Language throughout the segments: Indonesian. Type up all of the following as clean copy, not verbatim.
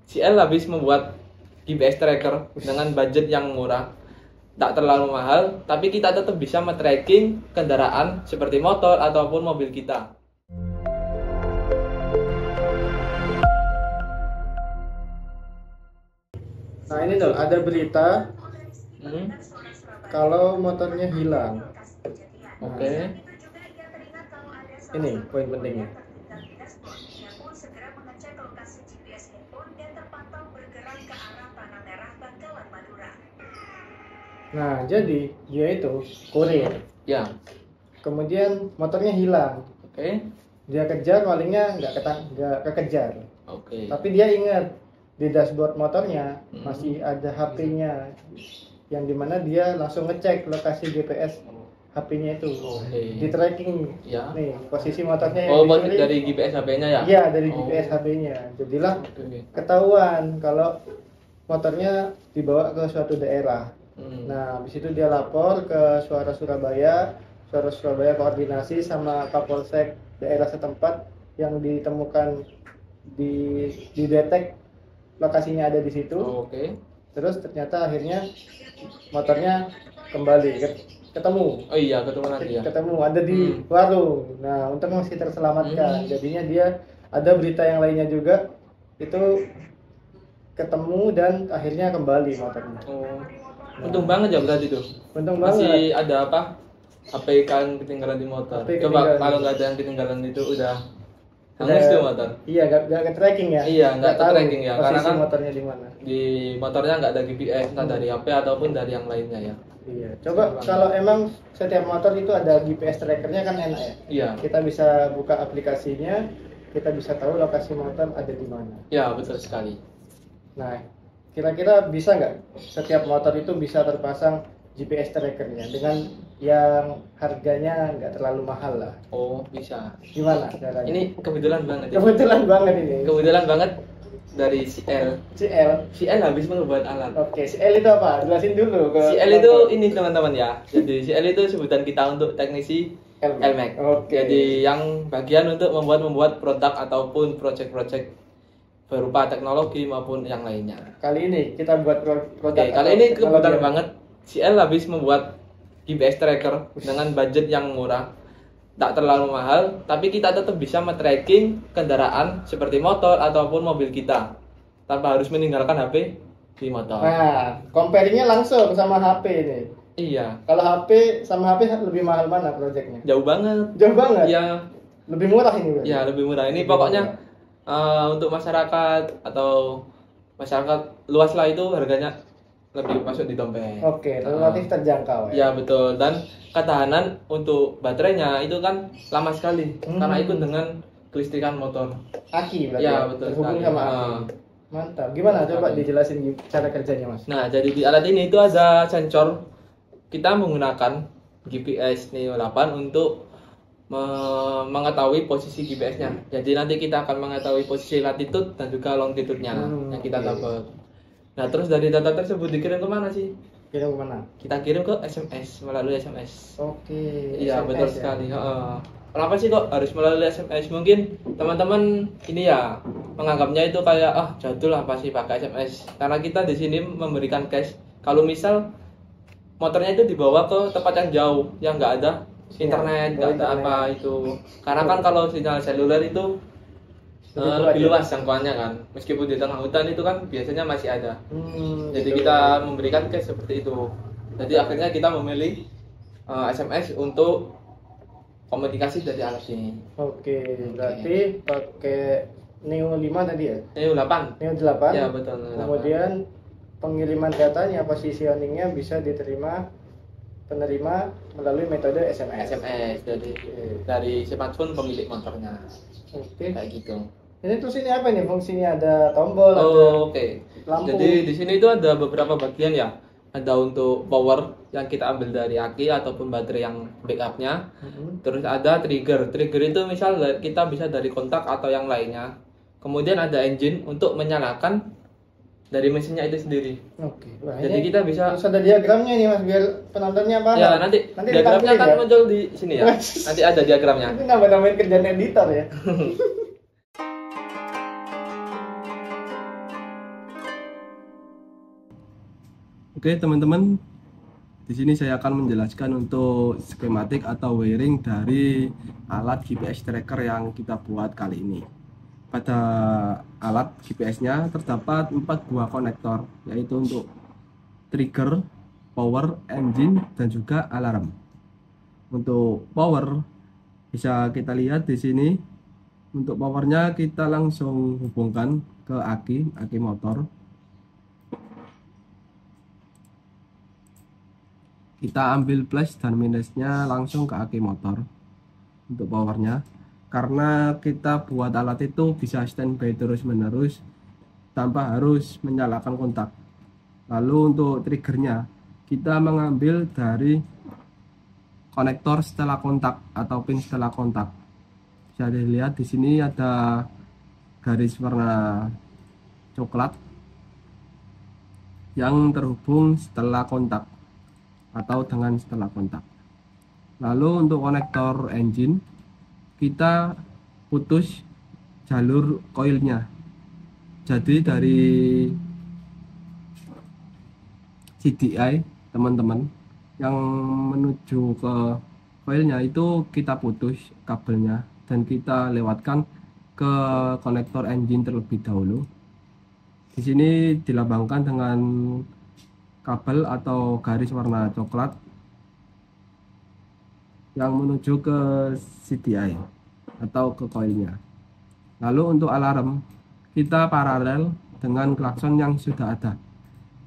CL habis membuat GPS tracker dengan budget yang murah, tak terlalu mahal, tapi kita tetap bisa men-tracking kendaraan seperti motor ataupun mobil kita. Nah ini tuh ada berita kalau motornya hilang. Oke. Ini poin pentingnya. Nah jadi dia itu kurir. Ya. Kemudian motornya hilang. Oke. Dia kejar, malingnya nggak kekejar. Oke. Tapi dia ingat di dashboard motornya masih ada HP-nya, yang dimana dia langsung ngecek lokasi GPS HP-nya itu. Di tracking Ya. nih posisi motornya Oh, yang dicuri. dari GPS HP-nya ya? Iya, dari GPS HP-nya. Jadilah ketahuan kalau motornya dibawa ke suatu daerah. Nah, habis itu dia lapor ke Suara Surabaya. Suara Surabaya koordinasi sama Kapolsek daerah setempat yang ditemukan di detek lokasinya ada di situ. Oke. Terus ternyata akhirnya motornya kembali ketemu. Oh iya, ketemu nanti ya. Ketemu ada di warung. Nah, untung masih terselamatkan. Jadinya dia ada berita yang lainnya juga itu ketemu dan akhirnya kembali motornya. Oh. Untung banget ya berarti tuh. Untung Masih banget. ada apa? HP kan ketinggalan di motor. HP Coba ketinggalan. kalau nggak ada yang ketinggalan itu udah hangus tuh motor. Iya, nggak ke tracking ya. Iya, nggak tahu ke-tracking ya, karena posisi kan motornya di mana. Di motornya nggak ada GPS, entah dari HP ataupun dari yang lainnya ya. Iya. Coba kalau emang setiap motor itu ada GPS trackernya kan enak ya. Iya. Kita bisa buka aplikasinya, kita bisa tahu lokasi motor ada di mana. Ya, betul sekali. Nah, kira-kira bisa nggak setiap motor itu bisa terpasang GPS trackernya dengan yang harganya nggak terlalu mahal lah? Oh, bisa. Gimana caranya? Ini kebetulan banget ya. Kebetulan banget ini. Kebetulan banget dari CL. CL habis membuat alat. Oke, CL itu apa? Jelasin dulu ke CL itu ini teman-teman ya. Jadi CL itu sebutan kita untuk teknisi LMAX. Oke. Jadi yang bagian untuk membuat produk ataupun project-project berupa teknologi maupun yang lainnya. Kali ini kita buat produk. Oke, kali ini kebetulan banget CL habis membuat GPS tracker dengan budget yang murah, tak terlalu mahal, tapi kita tetap bisa men-tracking kendaraan seperti motor ataupun mobil kita tanpa harus meninggalkan HP di motor. Nah, comparingnya langsung sama HP ini. Iya. Kalau HP sama HP lebih mahal mana proyeknya? Jauh banget. Jauh banget. Iya. Lebih murah ini. Berarti? Iya, lebih murah. Ini Lebih pokoknya murah. untuk masyarakat atau masyarakat luas lah itu harganya lebih masuk di dompet. Oke, relatif terjangkau ya. Ya betul, dan ketahanan untuk baterainya itu kan lama sekali karena ikut dengan kelistrikan motor. Aki berarti. Ya betul Terhubung sekali. sama aki. Mantap. Gimana coba dijelasin cara kerjanya, Mas? Nah, jadi di alat ini itu ada sensor. Kita menggunakan GPS Neo 8 untuk mengetahui posisi GPS-nya. Jadi nanti kita akan mengetahui posisi latitude dan juga longitude-nya yang kita dapat. Nah, terus dari data tersebut dikirim ke mana sih? Kirim kemana? Kita kirim ke SMS, melalui SMS. Oke. Iya, SMS betul ya. sekali. Kenapa sih kok harus melalui SMS? Mungkin teman-teman ini ya menganggapnya itu kayak jadul apa sih pakai SMS. Karena kita di sini memberikan cash. Kalau misal motornya itu dibawa ke tempat yang jauh, yang nggak ada internet, nggak ada apa itu. Karena kan kalau sinyal seluler itu lebih luas jangkauannya kan. Meskipun di tengah hutan itu kan biasanya masih ada. Jadi kita memberikan cash seperti itu. Jadi akhirnya kita memilih SMS untuk komunikasi dari alat ini. Oke, berarti pakai Neo 5 tadi ya? Neo 8. Neo 8. Ya, betul. Neo 8. Kemudian pengiriman datanya, positioningnya bisa diterima penerima melalui metode SMS. SMS dari smartphone pemilik motornya. Oke. Kayak gitu. Ini terus ini apa nih fungsinya? Ada tombol, ada Oke. lampu. Jadi di sini itu ada beberapa bagian ya. Ada untuk power yang kita ambil dari aki ataupun baterai yang backupnya. Terus ada trigger. Trigger itu misal kita bisa dari kontak atau yang lainnya. Kemudian ada engine untuk menyalakan dari mesinnya itu sendiri. Oke. Wah, Jadi ini kita bisa. harus ada diagramnya nih Mas biar penontonnya paham. Ya nanti diagramnya ditampilin kan ya? muncul di sini ya. Nanti ada diagramnya. Ini nambah-nambahin kerjaan editor ya. Oke teman-teman, di sini saya akan menjelaskan untuk skematik atau wiring dari alat GPS tracker yang kita buat kali ini. Pada alat GPS-nya terdapat 4 buah konektor, yaitu untuk trigger, power, engine, dan juga alarm. Untuk power bisa kita lihat di sini. Untuk powernya kita langsung hubungkan ke aki motor. Kita ambil plus dan minusnya langsung ke aki motor untuk powernya, karena kita buat alat itu bisa standby terus menerus tanpa harus menyalakan kontak. Lalu untuk triggernya kita mengambil dari konektor setelah kontak atau pin setelah kontak. Bisa dilihat di sini ada garis warna coklat yang terhubung setelah kontak atau dengan setelah kontak. Lalu untuk konektor engine kita putus jalur koilnya. Jadi dari CDI teman-teman yang menuju ke koilnya itu kita putus kabelnya dan kita lewatkan ke konektor engine terlebih dahulu. Di sini dilambangkan dengan kabel atau garis warna coklat yang menuju ke CDI atau ke koilnya. Lalu untuk alarm kita paralel dengan klakson yang sudah ada.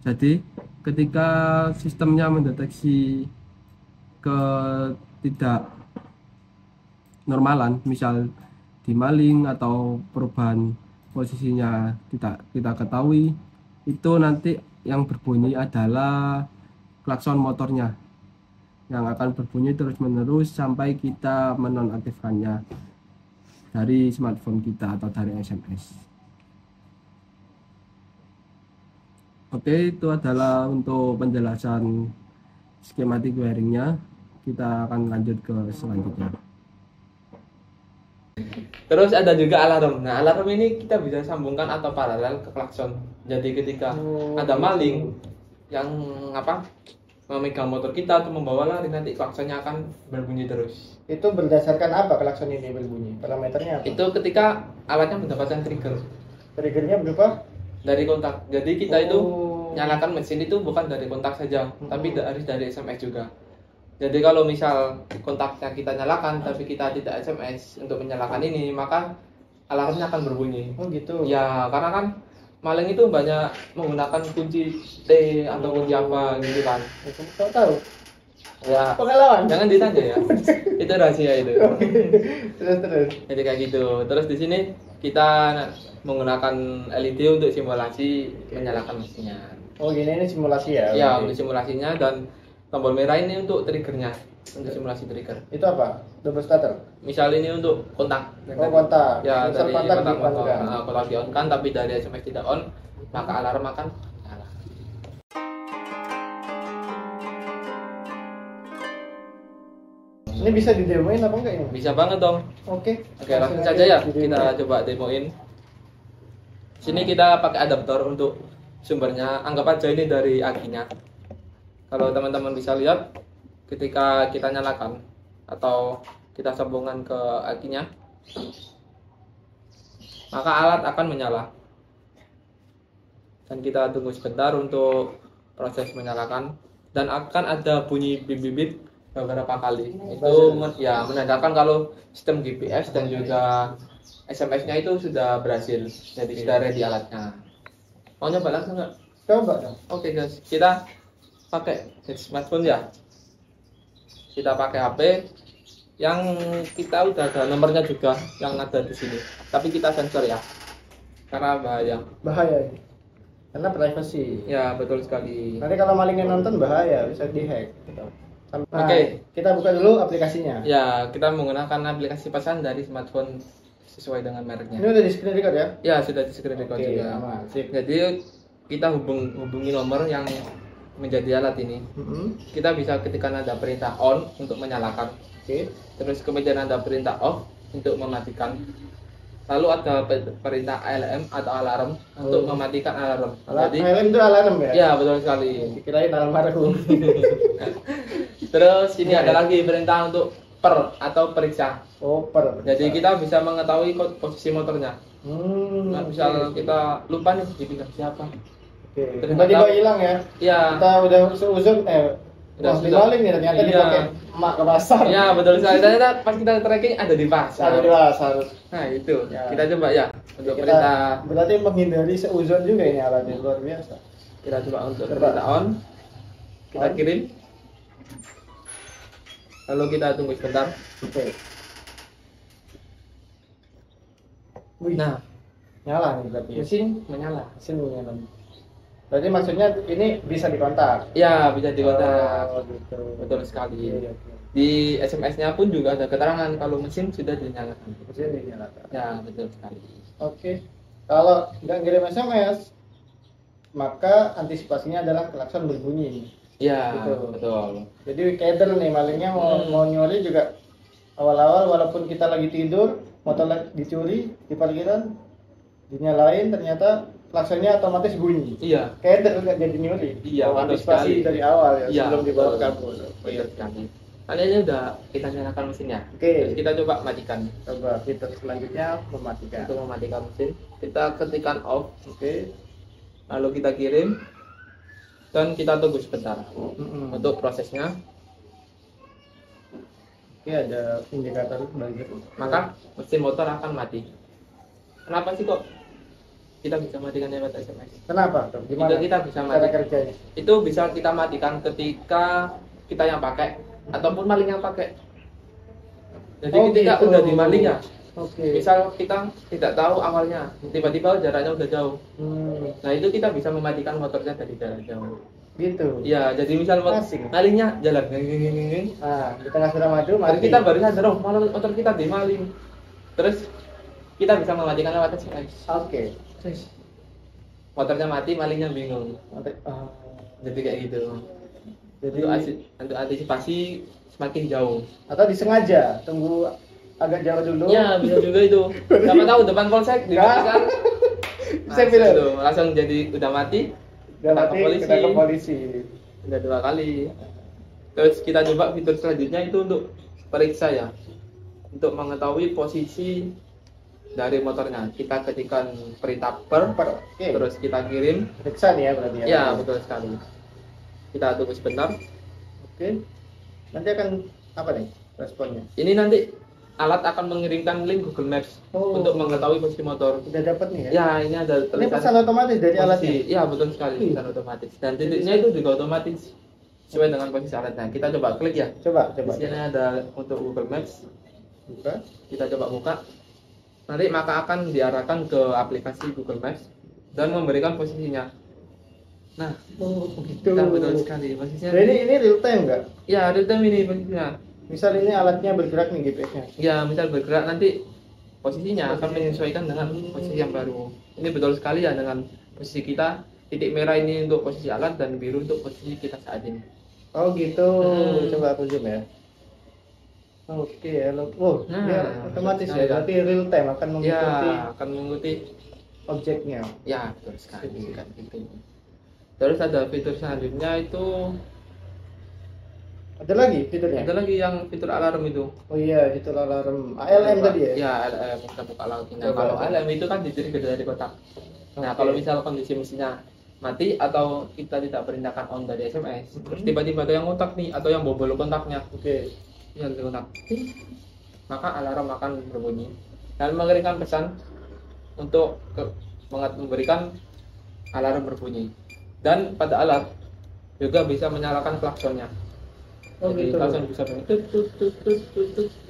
Jadi ketika sistemnya mendeteksi ketidak normalan, misal dimaling atau perubahan posisinya tidak kita ketahui, itu nanti yang berbunyi adalah klakson motornya yang akan berbunyi terus menerus sampai kita menonaktifkannya dari smartphone kita atau dari SMS. Oke, itu adalah untuk penjelasan skematik wiringnya. Kita akan lanjut ke selanjutnya. Terus ada juga alarm. Nah, alarm ini kita bisa sambungkan atau paralel ke klakson. Jadi ketika ada maling yang memegang motor kita atau membawa lari, nanti klaksonnya akan berbunyi terus. Itu berdasarkan apa klakson ini berbunyi? Parameternya apa? Itu ketika alatnya mendapatkan trigger. Triggernya berupa dari kontak. Jadi kita itu nyalakan mesin itu bukan dari kontak saja, tapi harus dari SMS juga. Jadi kalau misal kontaknya kita nyalakan tapi kita tidak SMS untuk menyalakan ini, maka alarmnya akan berbunyi. Oh gitu. Ya, karena kan maling itu banyak menggunakan kunci T atau kunci apa gitu kan. Kau tahu? Ya, pengalaman. Jangan ditanya ya. Itu rahasia itu. Terus. Jadi kayak gitu. Terus di sini kita menggunakan LED untuk simulasi menyalakan mesinnya. Oh gini, ini simulasi ya? Ya, untuk simulasinya, dan tombol merah ini untuk triggernya, untuk simulasi trigger. Itu apa? Double starter? Misal ini untuk kontak. Oh kontak. Ya, dari kontak motor. Nah, kalau di on kan, tapi dari SMS tidak on, maka alarm akan nyala. Ini bisa didemoin apa enggak ini? Bisa banget dong. Oke. Oke, langsung saja ya kita coba demoin. Sini kita pakai adaptor untuk sumbernya. Anggap aja ini dari akinya. Kalau teman-teman bisa lihat, ketika kita nyalakan atau kita sambungkan ke akinya, maka alat akan menyala. Dan kita tunggu sebentar untuk proses menyalakan, dan akan ada bunyi bip-bip beberapa kali. Itu ya menandakan kalau sistem GPS dan juga SMS-nya itu sudah berhasil, jadi sudah ready alatnya. Mau nyoba langsung nggak? Coba dong. Oke guys, kita pakai smartphone ya. Kita pakai HP yang kita udah ada nomornya juga yang ada di sini. Tapi kita sensor ya, karena bahaya. Bahaya ini. Karena privacy. Ya betul sekali. Nanti kalau malingnya nonton bahaya, bisa dihack. Nah, Oke. Kita buka dulu aplikasinya. Ya, kita menggunakan aplikasi pesan dari smartphone sesuai dengan mereknya. Ini udah di screen record ya? Ya, sudah di screen record juga. Aman. Sip. Jadi kita hubungi nomor yang menjadi alat ini. Kita bisa ketikkan ada perintah on untuk menyalakan. Oke. Terus kemudian ada perintah off untuk mematikan. lalu ada perintah ALM atau alarm untuk mematikan alarm. Jadi ALM itu alarm ya? Ya, betul sekali. Dikirain almarhum. Terus ini ada lagi perintah untuk per atau periksa. Oh, per. Jadi kita bisa mengetahui posisi motornya. Nah, misal kita lupa nih dipindah siapa. Oke. Tiba-tiba hilang ya? Iya. Kita udah seuzon udah dimaling nih ternyata dipakai emak ke pasar. Iya, betul sekali. Ternyata pas kita tracking ada di pasar. Ada di pasar. Nah, itu. Ya. Kita coba ya untuk perintah. Berarti menghindari seuzon juga ini alatnya luar biasa. Kita coba untuk perintah on. Kita kirim. Lalu kita tunggu sebentar. Oke. Nah, nyala nih berarti. Mesin menyala. Mesin menyala. Berarti maksudnya ini bisa dikontak? Ya, bisa dikontak. Oh, gitu. Betul sekali. Iya. Di SMS-nya pun juga ada keterangan kalau mesin sudah dinyalakan. Mesin dinyalakan. Ya, betul sekali. Oke. Kalau nggak ngirim SMS, maka antisipasinya adalah klakson berbunyi. Ya, gitu. betul. Jadi keder nih malingnya mau nyuri juga awal-awal walaupun kita lagi tidur, motor dicuri di parkiran, dinyalain ternyata klaksonnya otomatis bunyi. Iya. Keder nggak jadi nyuri. Iya. Antisipasi dari awal ya, iya, sebelum dibawa kabur. Betul sekali. Kali ini udah kita nyalakan mesinnya. Oke. Jadi kita coba matikan. Coba fitur selanjutnya mematikan. Untuk mematikan mesin, kita ketikkan off. Oke. Lalu kita kirim dan kita tunggu sebentar untuk prosesnya. Oke, ada indikator buzzer. Maka mesin motor akan mati. Kenapa sih kok kita bisa matikan lewat SMS? Kenapa? Gimana Kita bisa cara matikan kerjanya? Itu bisa kita matikan ketika kita yang pakai ataupun maling yang pakai. Jadi ketika gitu. udah dimaling ya. Oke. Misal kita tidak tahu awalnya, tiba-tiba jaraknya udah jauh. Nah, itu kita bisa mematikan motornya dari jarak jauh. Gitu. Ya, jadi misal malingnya jalan nah, di tengah sudah maju, terus kita baru sadar, oh, motor kita dimaling. Terus kita bisa mematikan lewat SMS. Oke. Terus motornya mati, malingnya bingung. Jadi kayak gitu. Jadi untuk antisipasi semakin jauh. Atau disengaja tunggu agak jauh dulu. Ya, bisa juga itu. Siapa tahu depan polsek dimatikan. Saya bilang itu langsung jadi udah mati. Udah mati, kita ke polisi. Udah 2 kali. Terus kita coba fitur selanjutnya itu untuk periksa ya. Untuk mengetahui posisi dari motornya. Kita ketikkan perintah per. Okay. Terus kita kirim. Periksa nih ya berarti ya. Ya, betul sekali. Kita tunggu sebentar. Oke. Nanti akan apa nih responnya? Ini nanti alat akan mengirimkan link Google Maps untuk mengetahui posisi motor. Sudah dapat nih ya? Ya, ini ada tulisan. Ini pesan otomatis dari alatnya? Iya, betul sekali, pesan otomatis. Dan titiknya itu juga otomatis sesuai dengan posisi alatnya. Kita coba klik ya. Coba. Di sini ada untuk Google Maps. Buka. Kita coba buka. Nanti maka akan diarahkan ke aplikasi Google Maps dan memberikan posisinya. Nah, begitu. Nah, betul sekali posisinya. Ini real time nggak? Ya, real time ini posisinya. Misal ini alatnya bergerak nih GPS-nya. Ya, misal bergerak nanti posisinya akan menyesuaikan dengan posisi yang baru. Ini betul sekali ya dengan posisi kita. Titik merah ini untuk posisi alat dan biru untuk posisi kita saat ini. Oh gitu. Coba aku zoom ya. Oke ya. Ya otomatis ya. Berarti real time akan mengikuti. Ya, akan mengikuti objeknya. Ya, betul sekali kan gitu. Terus ada fitur selanjutnya itu. Ada lagi fiturnya? Ada lagi yang fitur alarm itu. Oh iya, fitur alarm. ALM tadi ya? Ya, ALM. Kita buka lagi. Nah, kalau ALM itu kan di-trigger dari kotak. Nah, kalau misal kondisi mesinnya mati atau kita tidak perintahkan on dari SMS, terus tiba-tiba ada yang kontak nih atau yang bobol kontaknya. Oke. Yang kontak. Maka alarm akan berbunyi dan mengirimkan pesan untuk memberikan alarm berbunyi. Dan pada alat juga bisa menyalakan klaksonnya. Jadi klakson bisa bunyi tut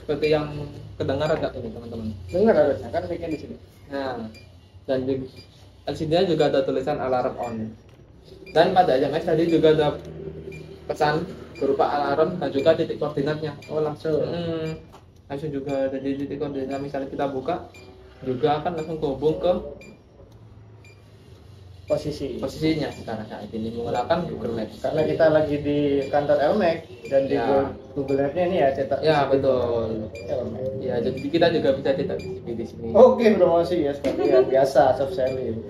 seperti yang kedengaran enggak ini teman-teman? Dengar harusnya kan bikin di sini. Nah, dan LCD-nya juga ada tulisan alarm on. Dan pada SMS tadi juga ada pesan berupa alarm dan juga titik koordinatnya. Oh langsung. Langsung juga ada di titik koordinat. Misalnya kita buka juga akan langsung kehubung ke posisinya sekarang saat ini menggunakan Google Maps. Karena kita lagi di kantor Elmek dan di Ya. Google Map-nya ini ya cetak. Ya betul. Elmek. Ya jadi kita juga bisa cetak di sini. Oke, promosi ya seperti yang biasa soft selling.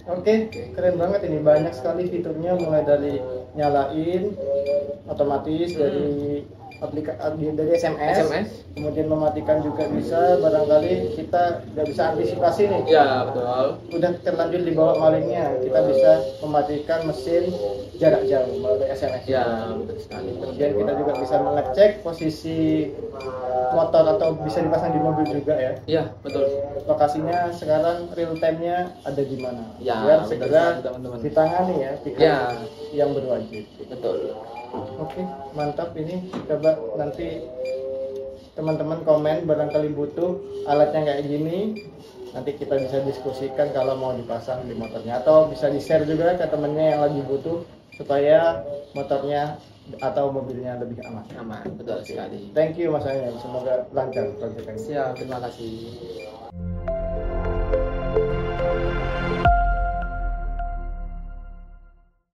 Oke, keren banget ini, banyak sekali fiturnya mulai dari nyalain otomatis dari dari SMS, kemudian mematikan juga bisa, barangkali kita nggak bisa antisipasi nih. Ya betul. Udah terlanjur dibawa malingnya, kita bisa mematikan mesin jarak jauh melalui SMS. Ya betul sekali. Kemudian kita juga bisa mengecek posisi motor atau bisa dipasang di mobil juga ya. Ya betul. Lokasinya sekarang real time-nya ada di mana. Ya, Biar betul segera sekali, teman-teman. ditangani ya, tiket Ya. yang berwajib. Betul. Oke, mantap ini. Coba nanti teman-teman komen barangkali butuh alatnya kayak gini. Nanti kita bisa diskusikan kalau mau dipasang di motornya, atau bisa di-share juga ke temennya yang lagi butuh supaya motornya atau mobilnya lebih aman. Aman, betul sekali. Thank you Mas Ayman, semoga lancar proyeknya. Siap, terima kasih.